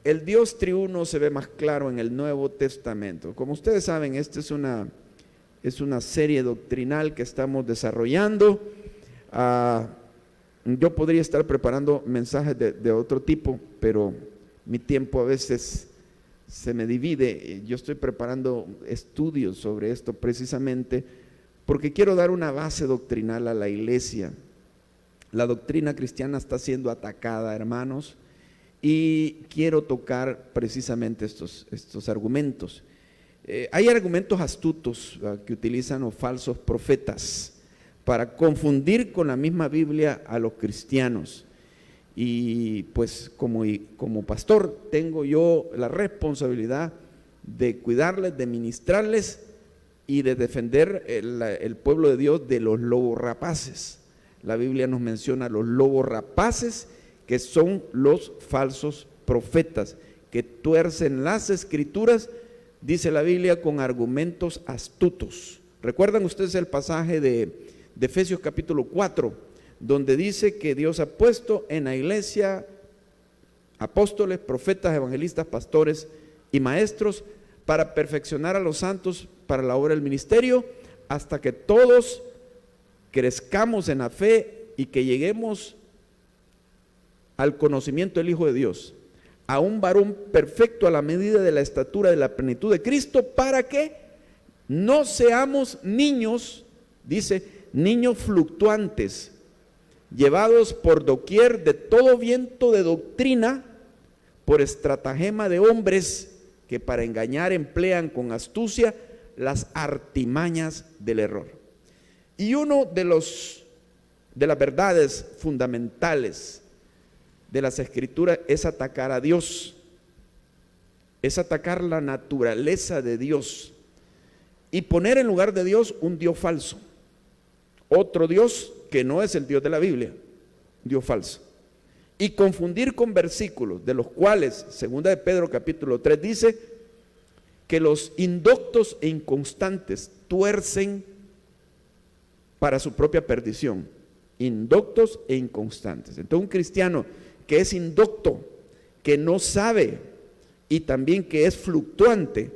el Dios triuno se ve más claro en el Nuevo Testamento. Como ustedes saben, esta es una serie doctrinal que estamos desarrollando. Yo podría estar preparando mensajes de otro tipo, pero mi tiempo a veces se me divide. Yo estoy preparando estudios sobre esto precisamente porque quiero dar una base doctrinal a la iglesia. La doctrina cristiana está siendo atacada, hermanos, y quiero tocar precisamente estos argumentos. Hay argumentos astutos que utilizan los falsos profetas para confundir con la misma Biblia a los cristianos. Y pues como pastor tengo yo la responsabilidad de cuidarles, de ministrarles y de defender el pueblo de Dios de los lobos rapaces. La Biblia nos menciona los lobos rapaces, que son los falsos profetas, que tuercen las escrituras, dice la Biblia, con argumentos astutos. ¿Recuerdan ustedes el pasaje de Efesios capítulo 4, donde dice que Dios ha puesto en la iglesia apóstoles, profetas, evangelistas, pastores y maestros para perfeccionar a los santos para la obra del ministerio, hasta que todos crezcamos en la fe y que lleguemos al conocimiento del Hijo de Dios, a un varón perfecto a la medida de la estatura de la plenitud de Cristo, para que no seamos niños, dice, niños fluctuantes, llevados por doquier de todo viento de doctrina, por estratagema de hombres que para engañar emplean con astucia las artimañas del error. Y uno de las verdades fundamentales de las escrituras es atacar a Dios, es atacar la naturaleza de Dios y poner en lugar de Dios un Dios falso, otro Dios que no es el Dios de la Biblia, Dios falso, y confundir con versículos de los cuales, segunda de Pedro capítulo 3 dice que los indoctos e inconstantes tuercen para su propia perdición, indoctos e inconstantes. Entonces un cristiano que es indocto, que no sabe y también que es fluctuante,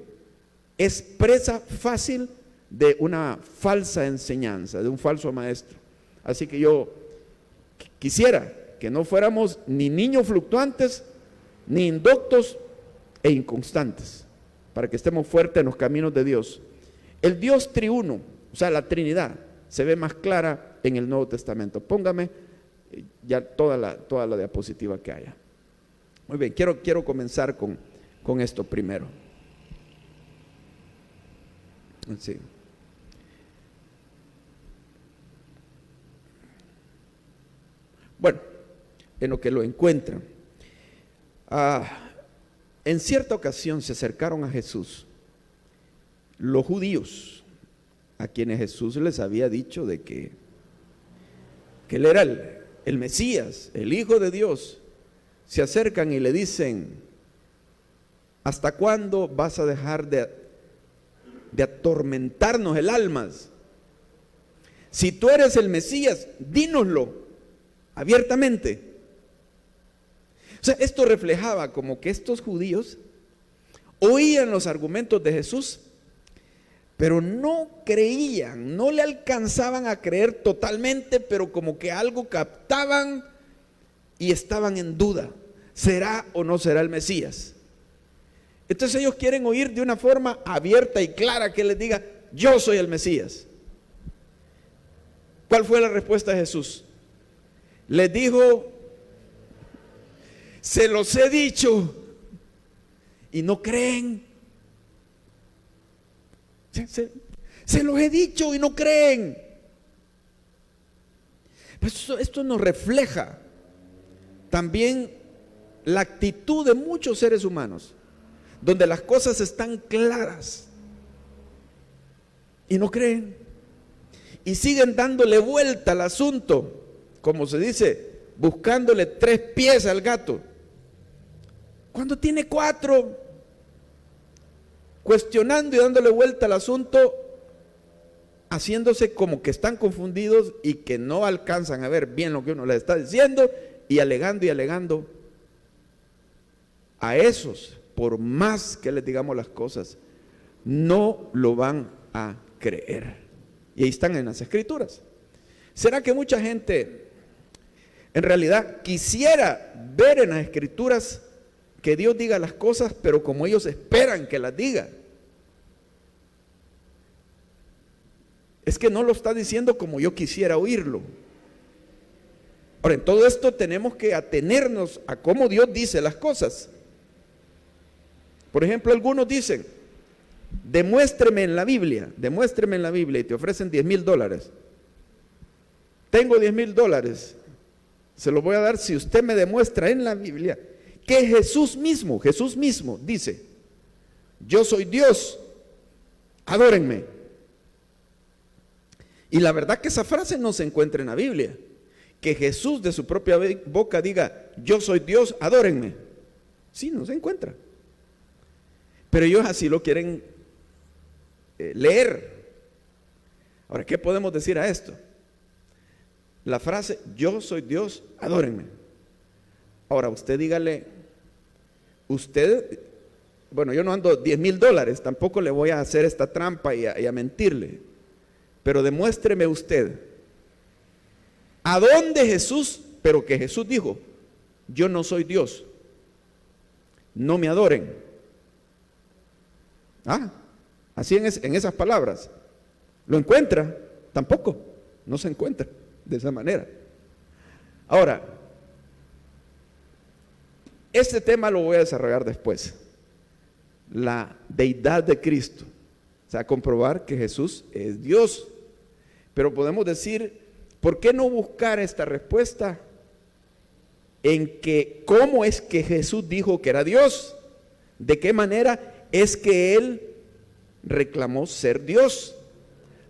es presa fácil de una falsa enseñanza, de un falso maestro. Así que yo quisiera que no fuéramos ni niños fluctuantes, ni indoctos e inconstantes, para que estemos fuertes en los caminos de Dios. El Dios triuno, o sea, la Trinidad, se ve más clara en el Nuevo Testamento. Póngame ya toda la diapositiva que haya. Muy bien, quiero comenzar con esto primero. Sí. Bueno, en lo que lo encuentran. En cierta ocasión se acercaron a Jesús los judíos, a quienes Jesús les había dicho de que Él era el Mesías, el Hijo de Dios. Se acercan y le dicen: ¿hasta cuándo vas a dejar de atormentarnos el alma? Si tú eres el Mesías, dínoslo abiertamente. O sea, esto reflejaba como que estos judíos oían los argumentos de Jesús, pero no creían, no le alcanzaban a creer totalmente, pero como que algo captaban y estaban en duda: ¿será o no será el Mesías? Entonces ellos quieren oír de una forma abierta y clara que les diga: yo soy el Mesías. ¿Cuál fue la respuesta de Jesús? Les dijo: se los he dicho y no creen. Se los he dicho y no creen. Pues esto nos refleja también la actitud de muchos seres humanos, donde las cosas están claras y no creen, y siguen dándole vuelta al asunto, como se dice, buscándole 3 pies al gato, cuando tiene 4, cuestionando y dándole vuelta al asunto, haciéndose como que están confundidos y que no alcanzan a ver bien lo que uno les está diciendo, y alegando a esos, por más que les digamos las cosas, no lo van a creer. Y ahí están en las Escrituras. ¿Será que mucha gente en realidad quisiera ver en las Escrituras que Dios diga las cosas, pero como ellos esperan que las diga? Es que no lo está diciendo como yo quisiera oírlo. Ahora, en todo esto tenemos que atenernos a cómo Dios dice las cosas. Por ejemplo, algunos dicen, demuéstreme en la Biblia, y te ofrecen $10,000. Tengo $10,000, se lo voy a dar si usted me demuestra en la Biblia que Jesús mismo dice, yo soy Dios, adórenme. Y la verdad que esa frase no se encuentra en la Biblia. Que Jesús de su propia boca diga, yo soy Dios, adórenme. Sí, no se encuentra. Pero ellos así lo quieren leer. Ahora, ¿qué podemos decir a esto? La frase, yo soy Dios, adórenme. Ahora, usted dígale, bueno, yo no ando $10,000, tampoco le voy a hacer esta trampa y a mentirle. Pero demuéstreme usted, ¿a dónde Jesús, pero que Jesús dijo, yo no soy Dios, no me adoren? Así en esas palabras. ¿Lo encuentra? Tampoco, no se encuentra de esa manera. Ahora, este tema lo voy a desarrollar después. La deidad de Cristo. O sea, comprobar que Jesús es Dios. Pero podemos decir, ¿por qué no buscar esta respuesta en que cómo es que Jesús dijo que era Dios? ¿De qué manera es que Él reclamó ser Dios?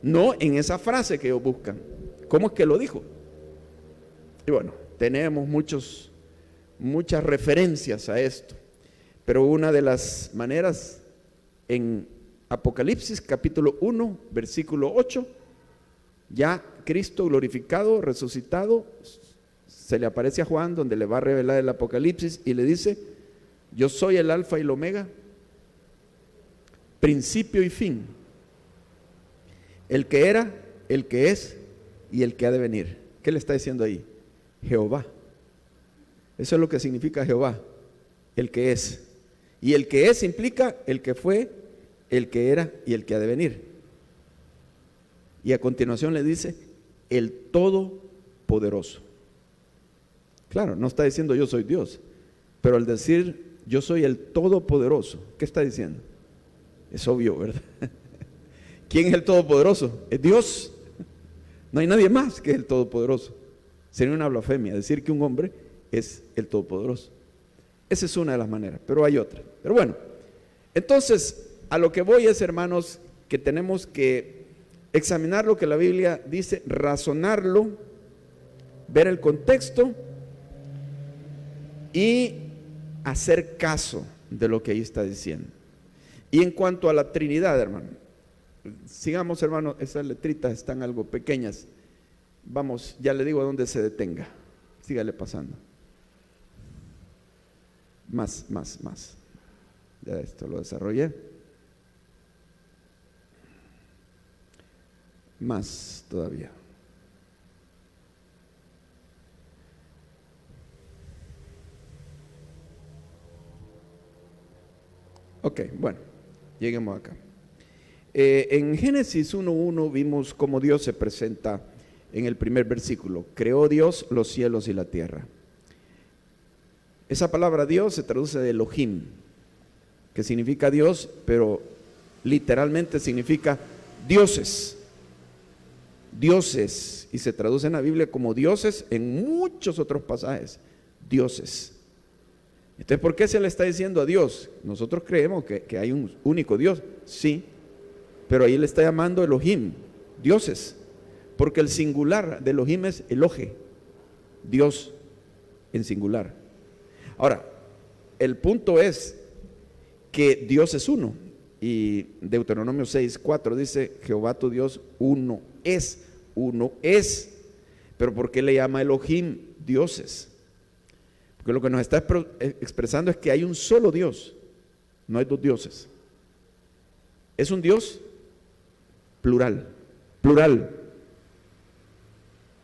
No en esa frase que ellos buscan. ¿Cómo es que lo dijo? Y bueno, tenemos muchas referencias a esto, pero una de las maneras en Apocalipsis capítulo 1, versículo 8, ya Cristo glorificado, resucitado, se le aparece a Juan donde le va a revelar el Apocalipsis y le dice, yo soy el alfa y el omega, principio y fin, el que era, el que es y el que ha de venir. ¿Qué le está diciendo ahí? Jehová. Eso es lo que significa Jehová, el que es. Y el que es implica el que fue, el que era y el que ha de venir. Y a continuación le dice, el Todopoderoso. Claro, no está diciendo yo soy Dios, pero al decir yo soy el Todopoderoso, ¿qué está diciendo? Es obvio, ¿verdad? ¿Quién es el Todopoderoso? Es Dios. No hay nadie más que el Todopoderoso. Sería una blasfemia decir que un hombre es el Todopoderoso. Esa es una de las maneras, pero hay otra. Pero bueno, entonces a lo que voy es, hermanos, que tenemos que examinar lo que la Biblia dice, razonarlo, ver el contexto y hacer caso de lo que ahí está diciendo. Y en cuanto a la Trinidad, hermano, sigamos, hermano, esas letritas están algo pequeñas. Vamos, ya le digo a dónde se detenga. Sígale pasando. Más. Ya esto lo desarrollé. Más todavía. Ok, bueno, lleguemos acá. En Génesis 1:1 vimos cómo Dios se presenta en el primer versículo. Creó Dios los cielos y la tierra. Esa palabra Dios se traduce de Elohim, que significa Dios, pero literalmente significa dioses. Dioses, y se traduce en la Biblia como dioses en muchos otros pasajes. Dioses. Entonces, ¿por qué se le está diciendo a Dios? Nosotros creemos que hay un único Dios, sí, pero ahí le está llamando Elohim, dioses, porque el singular de Elohim es Elohe, Dios en singular. Ahora, el punto es que Dios es uno, y Deuteronomio 6:4 dice, Jehová tu Dios uno es, pero ¿por qué le llama Elohim dioses? Porque lo que nos está expresando es que hay un solo Dios, no hay dos dioses. Es un Dios plural, plural.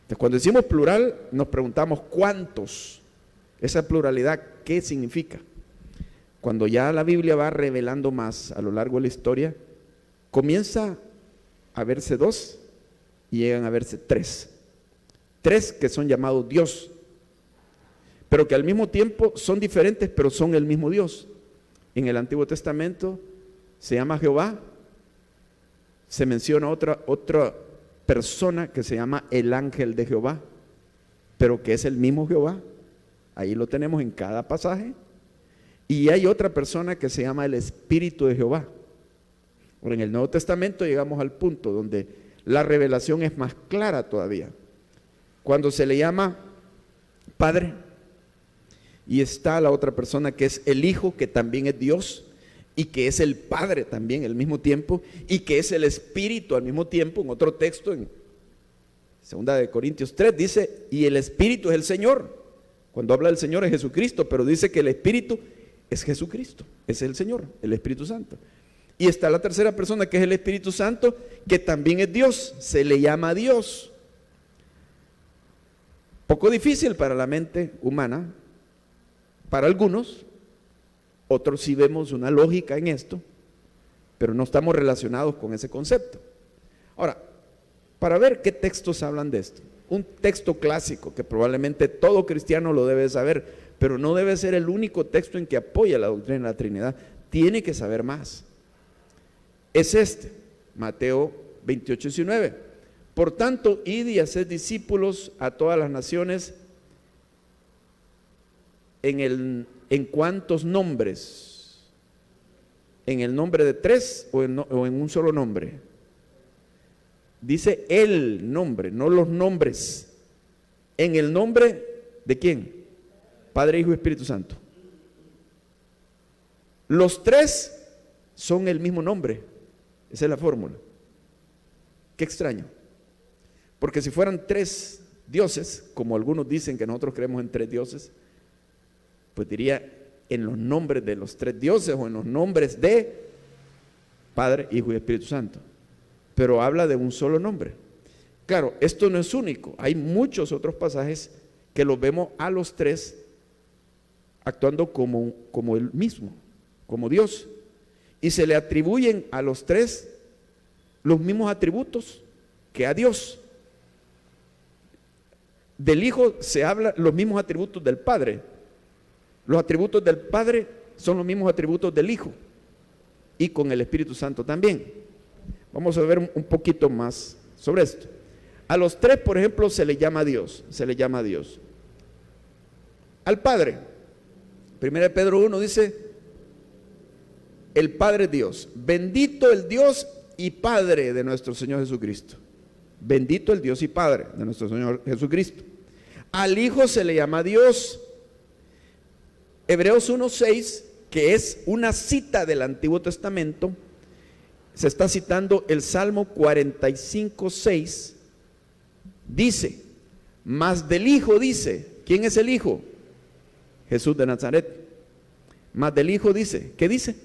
Entonces, cuando decimos plural, nos preguntamos ¿cuántos? Esa pluralidad, ¿qué significa? Cuando ya la Biblia va revelando más a lo largo de la historia, comienza a verse dos y llegan a verse tres. Tres que son llamados Dios, pero que al mismo tiempo son diferentes, pero son el mismo Dios. En el Antiguo Testamento se llama Jehová, se menciona otra persona que se llama el ángel de Jehová, pero que es el mismo Jehová. Ahí lo tenemos en cada pasaje. Y hay otra persona que se llama el Espíritu de Jehová. Ahora, en el Nuevo Testamento llegamos al punto donde la revelación es más clara todavía. Cuando se le llama Padre, y está la otra persona que es el Hijo, que también es Dios, y que es el Padre también al mismo tiempo, y que es el Espíritu al mismo tiempo. En otro texto, en 2 Corintios 3, dice, y el Espíritu es el Señor. Cuando habla del Señor es Jesucristo, pero dice que el Espíritu es Jesucristo, es el Señor, el Espíritu Santo. Y está la tercera persona que es el Espíritu Santo, que también es Dios, se le llama Dios. Poco difícil para la mente humana, para algunos, otros sí vemos una lógica en esto, pero no estamos relacionados con ese concepto. Ahora, para ver qué textos hablan de esto, un texto clásico que probablemente todo cristiano lo debe saber, pero no debe ser el único texto en que apoya la doctrina de la Trinidad, tiene que saber más. Es este, Mateo 28:19. Por tanto, id y haced discípulos a todas las naciones. ¿En cuántos nombres? ¿En el nombre de tres o en un solo nombre? Dice el nombre, no los nombres. ¿En el nombre de quién? Padre, Hijo y Espíritu Santo. Los tres son el mismo nombre. Esa es la fórmula. Qué extraño. Porque si fueran tres dioses, como algunos dicen que nosotros creemos en tres dioses, pues diría en los nombres de los tres dioses o en los nombres de Padre, Hijo y Espíritu Santo. Pero habla de un solo nombre. Claro, esto no es único. Hay muchos otros pasajes que los vemos a los tres actuando como el mismo, como Dios. Y se le atribuyen a los tres los mismos atributos que a Dios. Del Hijo se habla los mismos atributos del Padre. Los atributos del Padre son los mismos atributos del Hijo. Y con el Espíritu Santo también. Vamos a ver un poquito más sobre esto. A los tres, por ejemplo, se le llama Dios. Se le llama Dios. Al Padre, 1 Pedro 1 dice, el Padre es Dios. Bendito el Dios y Padre de nuestro Señor Jesucristo. Bendito el Dios y Padre de nuestro Señor Jesucristo. Al Hijo se le llama Dios. Hebreos 1:6, que es una cita del Antiguo Testamento, se está citando el Salmo 45:6, dice, mas del Hijo dice, ¿quién es el Hijo? Jesús de Nazaret. Mas del Hijo dice, ¿qué dice?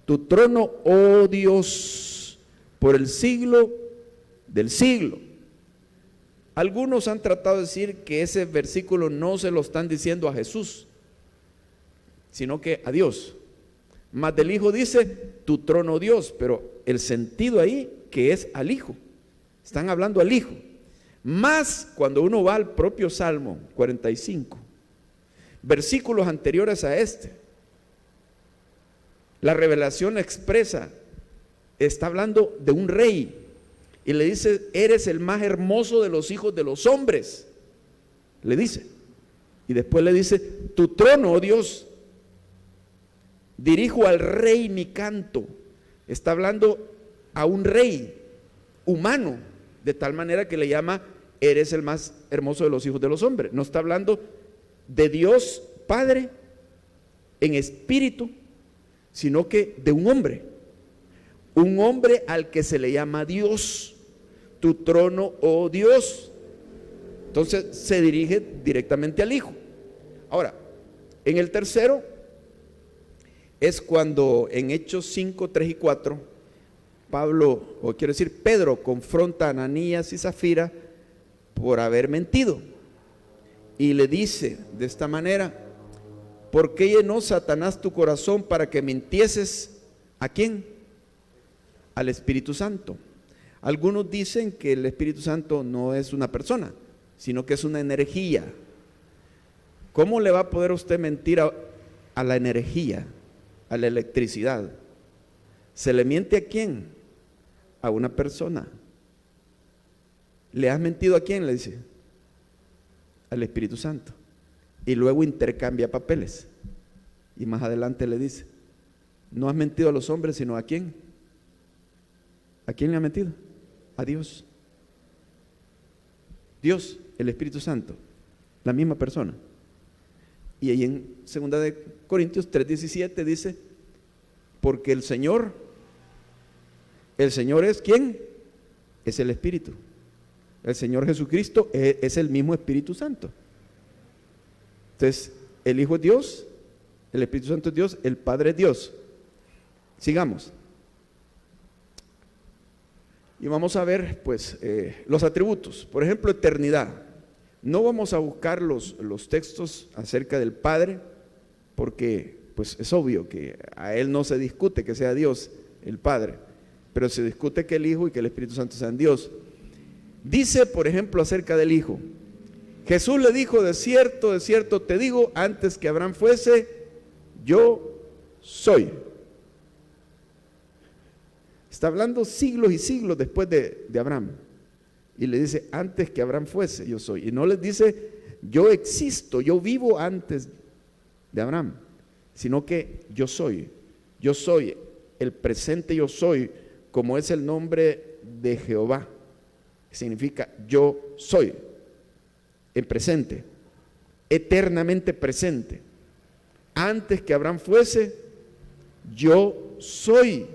Tu trono, oh Dios, por el siglo del siglo. Algunos han tratado de decir que ese versículo no se lo están diciendo a Jesús, sino que a Dios. Mas del Hijo dice, tu trono, Dios, pero el sentido ahí que es al Hijo. Están hablando al Hijo. Más cuando uno va al propio Salmo 45, versículos anteriores a este, la revelación expresa, está hablando de un rey y le dice, eres el más hermoso de los hijos de los hombres, le dice. Y después le dice, tu trono, oh Dios, dirijo al rey mi canto. Está hablando a un rey humano, de tal manera que le llama, eres el más hermoso de los hijos de los hombres. No está hablando de Dios Padre en espíritu, sino que de un hombre al que se le llama Dios. Tu trono, oh Dios. Entonces se dirige directamente al Hijo. Ahora, en el tercero es cuando en Hechos 5, 3 y 4, Pedro confronta a Ananías y Zafira por haber mentido. Y le dice de esta manera: ¿por qué llenó Satanás tu corazón para que mintieses? ¿A quién? Al Espíritu Santo. Algunos dicen que el Espíritu Santo no es una persona, sino que es una energía. ¿Cómo le va a poder usted mentir a la energía, a la electricidad? ¿Se le miente a quién? A una persona. ¿Le has mentido a quién? Le dice: al Espíritu Santo. Y luego intercambia papeles. Y más adelante le dice: no has mentido a los hombres, sino ¿a quién? ¿A quién le ha mentido? A Dios. Dios, el Espíritu Santo, la misma persona. Y ahí en 2 de Corintios 3:17 dice: porque el Señor es ¿quién? Es el Espíritu. El Señor Jesucristo es el mismo Espíritu Santo. Entonces, el Hijo es Dios, el Espíritu Santo es Dios, el Padre es Dios. Sigamos. Y vamos a ver pues los atributos. Por ejemplo, eternidad. No vamos a buscar los textos acerca del Padre, porque pues es obvio que a Él no se discute que sea Dios el Padre, pero se discute que el Hijo y que el Espíritu Santo sean Dios. Dice, por ejemplo, acerca del Hijo: Jesús le dijo: de cierto te digo, antes que Abraham fuese, yo soy. Está hablando siglos y siglos después de Abraham. Y le dice: antes que Abraham fuese, yo soy. Y no les dice: yo existo, yo vivo antes de Abraham, sino que yo soy. Yo soy el presente, yo soy, como es el nombre de Jehová. Significa yo soy, en presente, eternamente presente. Antes que Abraham fuese, yo soy.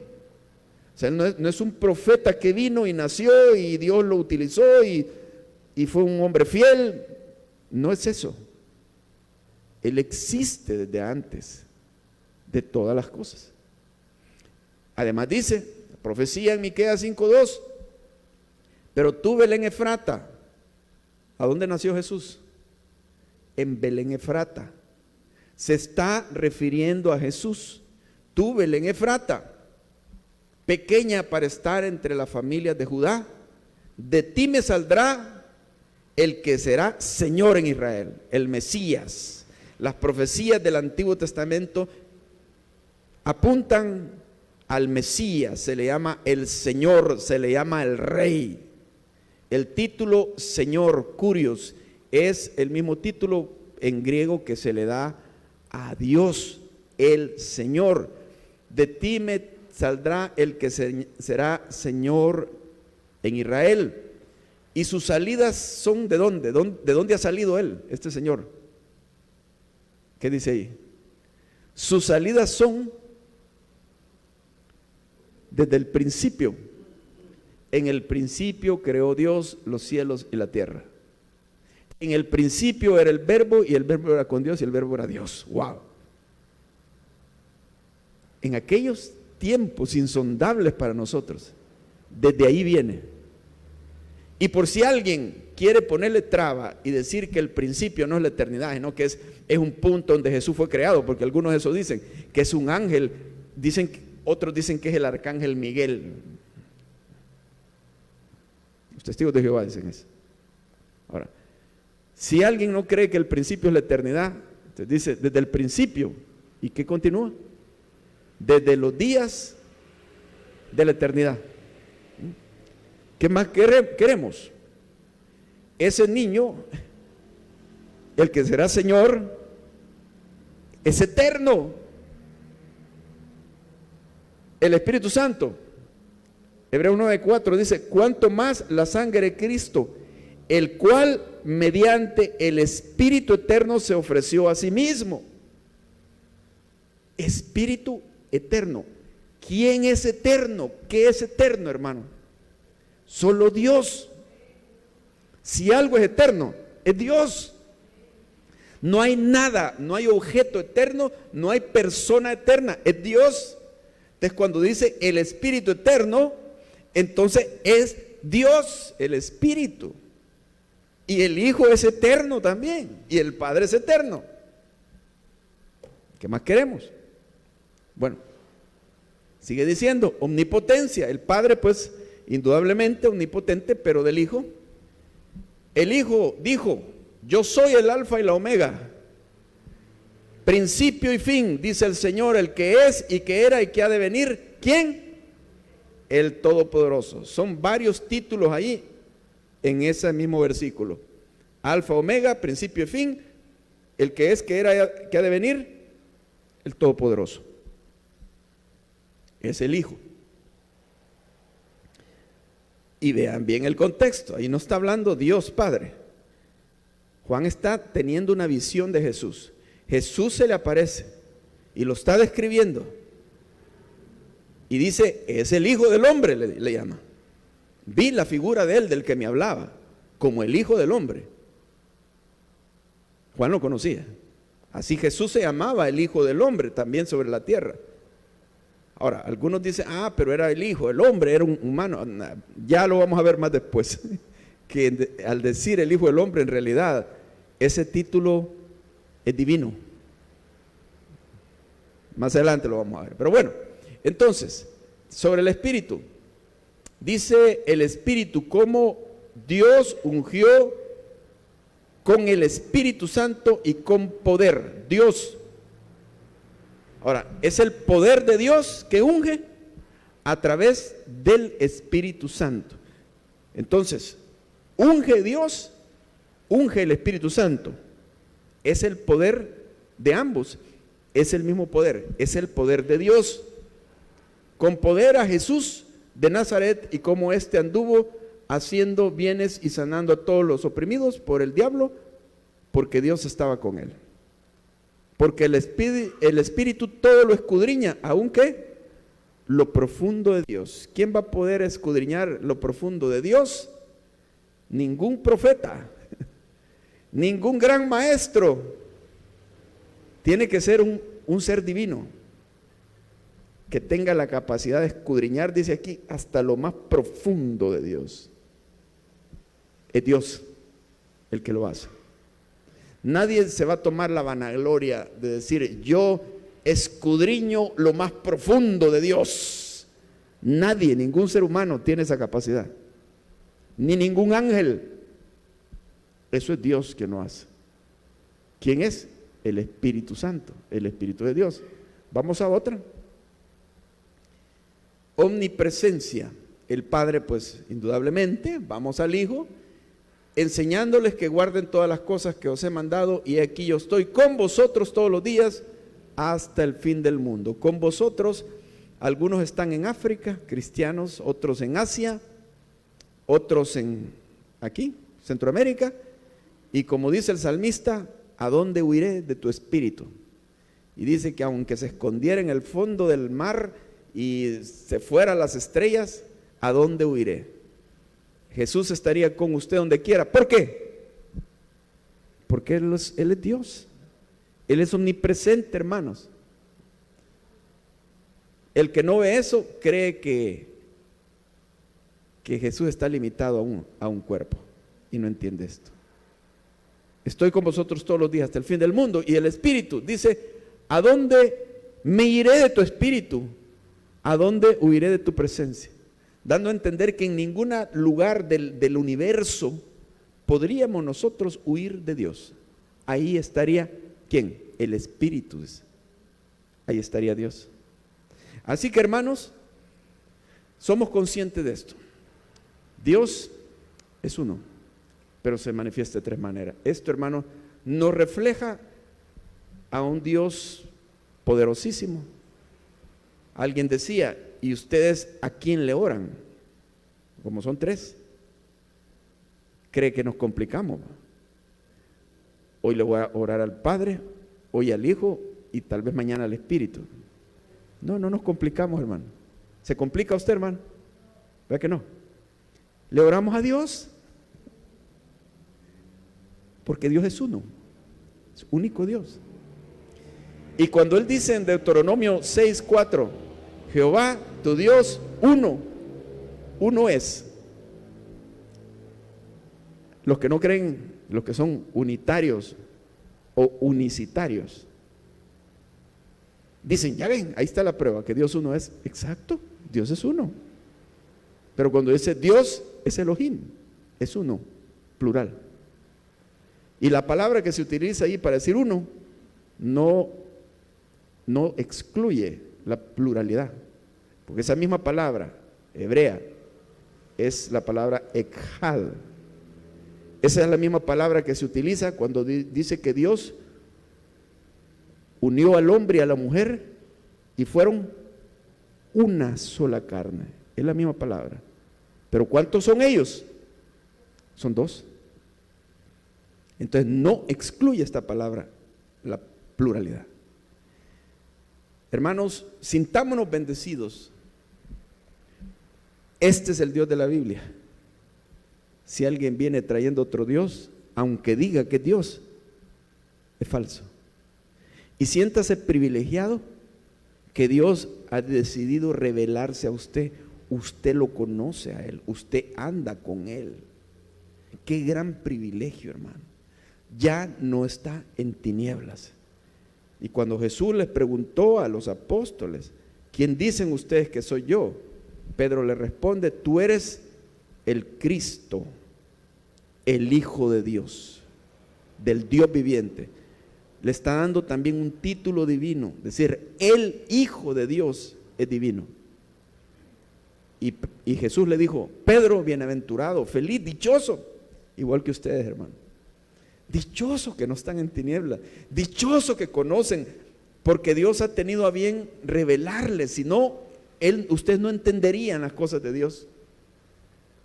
O sea, no es un profeta que vino y nació y Dios lo utilizó y fue un hombre fiel. No es eso. Él existe desde antes de todas las cosas. Además dice, profecía en Miqueas 5:2, pero tú, Belén Efrata, ¿a dónde nació Jesús? En Belén Efrata. Se está refiriendo a Jesús. Tú, Belén Efrata, pequeña para estar entre las familias de Judá, de ti me saldrá el que será Señor en Israel, el Mesías. Las profecías del Antiguo Testamento apuntan al Mesías. Se le llama el Señor, se le llama el Rey. El título Señor, Kurios, es el mismo título en griego que se le da a Dios, el Señor. De ti me saldrá el que será Señor en Israel. Y sus salidas son ¿de dónde? ¿De dónde ha salido él, este Señor? ¿Qué dice ahí? Sus salidas son desde el principio. En el principio creó Dios los cielos y la tierra. En el principio era el Verbo, y el Verbo era con Dios, y el Verbo era Dios. ¡Wow! En aquellos tiempos insondables para nosotros, desde ahí viene. Y por si alguien quiere ponerle traba y decir que el principio no es la eternidad, sino que es un punto donde Jesús fue creado, porque algunos de eso dicen que es un ángel, otros dicen que es el arcángel Miguel. Los testigos de Jehová dicen eso. Ahora, si alguien no cree que el principio es la eternidad, entonces dice desde el principio. ¿Y qué continúa? Desde los días de la eternidad. ¿Qué más queremos? Ese niño, el que será Señor, es eterno. El Espíritu Santo, Hebreos 9:4 dice: cuanto más la sangre de Cristo, el cual mediante el Espíritu eterno se ofreció a sí mismo. Espíritu eterno. ¿Quién es eterno? ¿Qué es eterno, hermano? Solo Dios. Si algo es eterno, es Dios. No hay nada, no hay objeto eterno, no hay persona eterna, es Dios. Entonces cuando dice el Espíritu eterno, entonces es Dios el Espíritu. Y el Hijo es eterno también, y el Padre es eterno. ¿Qué más queremos? Bueno, sigue diciendo, omnipotencia. El Padre, pues, indudablemente omnipotente, pero del Hijo. El Hijo dijo, yo soy el Alfa y la Omega, principio y fin, dice el Señor, el que es y que era y que ha de venir. ¿Quién? El Todopoderoso. Son varios títulos ahí en ese mismo versículo. Alfa, Omega, principio y fin, el que es, que era, que ha de venir, el Todopoderoso. Es el Hijo. Y vean bien el contexto, ahí no está hablando Dios Padre. Juan está teniendo una visión de Jesús. Jesús se le aparece y lo está describiendo. Y dice, es el Hijo del Hombre, le llama. Vi la figura de él, del que me hablaba, como el Hijo del Hombre. Juan lo conocía. Así Jesús se llamaba el Hijo del Hombre también sobre la tierra. Ahora, algunos dicen, pero era el Hijo, el hombre era un humano. Ya lo vamos a ver más después. Que al decir el Hijo del Hombre, en realidad, ese título es divino. Más adelante lo vamos a ver. Pero bueno, entonces, sobre el Espíritu. Dice el Espíritu, cómo Dios ungió con el Espíritu Santo y con poder. Dios. Ahora, es el poder de Dios que unge a través del Espíritu Santo. Entonces, unge Dios, unge el Espíritu Santo. Es el poder de ambos. Es el mismo poder. Es el poder de Dios. Con poder a Jesús de Nazaret, y como éste anduvo haciendo bienes y sanando a todos los oprimidos por el diablo, porque Dios estaba con él. Porque el Espíritu todo lo escudriña, aunque lo profundo de Dios. ¿Quién va a poder escudriñar lo profundo de Dios? Ningún profeta, ningún gran maestro. Tiene que ser un ser divino que tenga la capacidad de escudriñar, dice aquí, hasta lo más profundo de Dios. Es Dios el que lo hace. Nadie se va a tomar la vanagloria de decir, yo escudriño lo más profundo de Dios. Nadie, ningún ser humano tiene esa capacidad. Ni ningún ángel. Eso es Dios quien lo hace. ¿Quién es? El Espíritu Santo, el Espíritu de Dios. Vamos a otra. Omnipresencia. El Padre, pues, indudablemente. Vamos al Hijo. Enseñándoles que guarden todas las cosas que os he mandado, y aquí yo estoy con vosotros todos los días hasta el fin del mundo. Con vosotros, algunos están en África, cristianos, otros en Asia, otros en aquí, Centroamérica, y como dice el salmista, ¿a dónde huiré de tu espíritu? Y dice que aunque se escondiera en el fondo del mar y se fuera a las estrellas, ¿a dónde huiré? Jesús estaría con usted donde quiera. ¿Por qué? Porque Él es Dios. Él es omnipresente, hermanos. El que no ve eso cree que Jesús está limitado a un cuerpo y no entiende esto. Estoy con vosotros todos los días hasta el fin del mundo. Y el Espíritu dice, ¿a dónde me iré de tu Espíritu? ¿A dónde huiré de tu presencia? Dando a entender que en ningún lugar del universo podríamos nosotros huir de Dios. Ahí estaría, ¿quién? El Espíritu. Ahí estaría Dios. Así que, hermanos, somos conscientes de esto. Dios es uno, pero se manifiesta de tres maneras. Esto, hermanos, nos refleja a un Dios poderosísimo. Alguien decía, ¿y ustedes a quién le oran? Como son tres, cree que nos complicamos. Hoy le voy a orar al Padre, hoy al Hijo y tal vez mañana al Espíritu. No nos complicamos, hermano. ¿Se complica usted, hermano? ¿Verdad que no? Le oramos a Dios porque Dios es uno. es único Dios. Y cuando Él dice en Deuteronomio 6:4, Jehová tu Dios, uno es. Los que no creen, los que son unitarios o unicitarios, dicen, ya ven, ahí está la prueba, que Dios uno es. Exacto, Dios es uno. Pero cuando dice Dios, es Elohim, es uno, plural. Y la palabra que se utiliza ahí para decir uno, no excluye la pluralidad. Porque esa misma palabra hebrea es la palabra echad. Esa es la misma palabra que se utiliza cuando dice que Dios unió al hombre y a la mujer y fueron una sola carne. Es la misma palabra. Pero ¿cuántos son ellos? Son dos. Entonces no excluye esta palabra la pluralidad. Hermanos, sintámonos bendecidos. Este es el Dios de la Biblia. Si alguien viene trayendo otro Dios, aunque diga que es Dios, es falso. Y siéntase privilegiado que Dios ha decidido revelarse a usted. Usted lo conoce a Él, usted anda con Él. Qué gran privilegio, hermano. Ya no está en tinieblas. Y cuando Jesús les preguntó a los apóstoles, ¿quién dicen ustedes que soy yo? Pedro le responde, tú eres el Cristo, el Hijo de Dios, del Dios viviente. Le está dando también un título divino, es decir, el Hijo de Dios es divino. Y Jesús le dijo, Pedro, bienaventurado, feliz, dichoso, igual que ustedes, hermano. Dichoso que no están en tinieblas, dichoso que conocen, porque Dios ha tenido a bien revelarles, si no, ustedes no entenderían las cosas de Dios.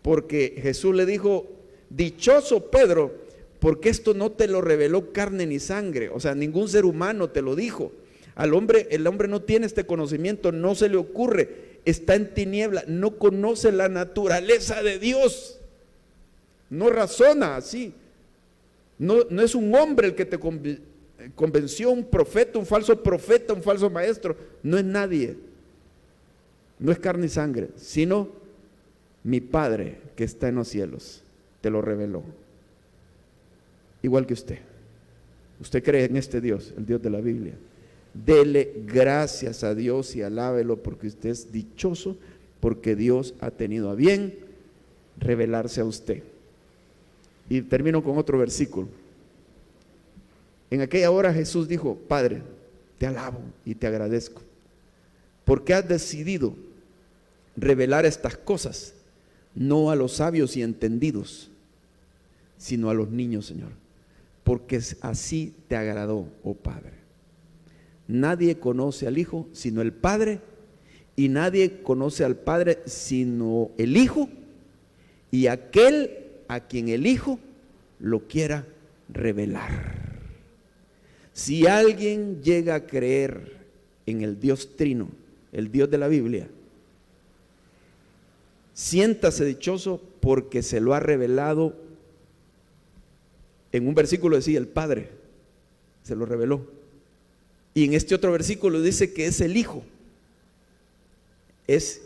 Porque Jesús le dijo, dichoso Pedro, porque esto no te lo reveló carne ni sangre, o sea, ningún ser humano te lo dijo. El hombre no tiene este conocimiento, no se le ocurre, está en tiniebla, no conoce la naturaleza de Dios, no razona así. No es un hombre el que te convenció, un profeta, un falso maestro, no es nadie, no es carne y sangre, sino mi Padre que está en los cielos, te lo reveló. Igual que usted cree en este Dios, el Dios de la Biblia, dele gracias a Dios y alábelo porque usted es dichoso, porque Dios ha tenido a bien revelarse a usted. Y termino con otro versículo. En aquella hora Jesús dijo, Padre, te alabo y te agradezco, porque has decidido revelar estas cosas, no a los sabios y entendidos, sino a los niños, Señor, porque así te agradó, oh Padre. Nadie conoce al Hijo sino el Padre, y nadie conoce al Padre sino el Hijo, y aquel a quien el Hijo lo quiera revelar. Si alguien llega a creer en el Dios Trino, el Dios de la Biblia, siéntase dichoso porque se lo ha revelado. En un versículo decía el Padre, se lo reveló. Y en este otro versículo dice que es el Hijo. Es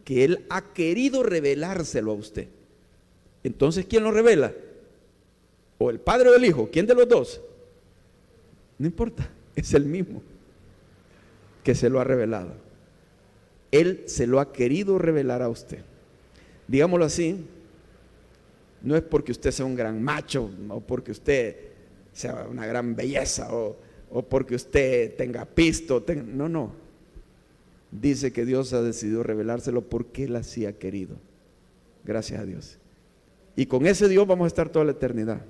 que Él ha querido revelárselo a usted. Entonces, ¿quién lo revela? ¿O el Padre o el Hijo? ¿Quién de los dos? No importa, es el mismo que se lo ha revelado. Él se lo ha querido revelar a usted. Digámoslo así, no es porque usted sea un gran macho, o porque usted sea una gran belleza, o porque usted tenga pisto, no. Dice que Dios ha decidido revelárselo porque Él así ha querido. Gracias a Dios. Y con ese Dios vamos a estar toda la eternidad,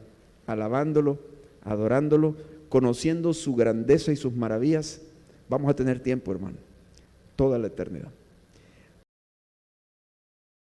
alabándolo, adorándolo, conociendo su grandeza y sus maravillas. Vamos a tener tiempo, hermano, toda la eternidad.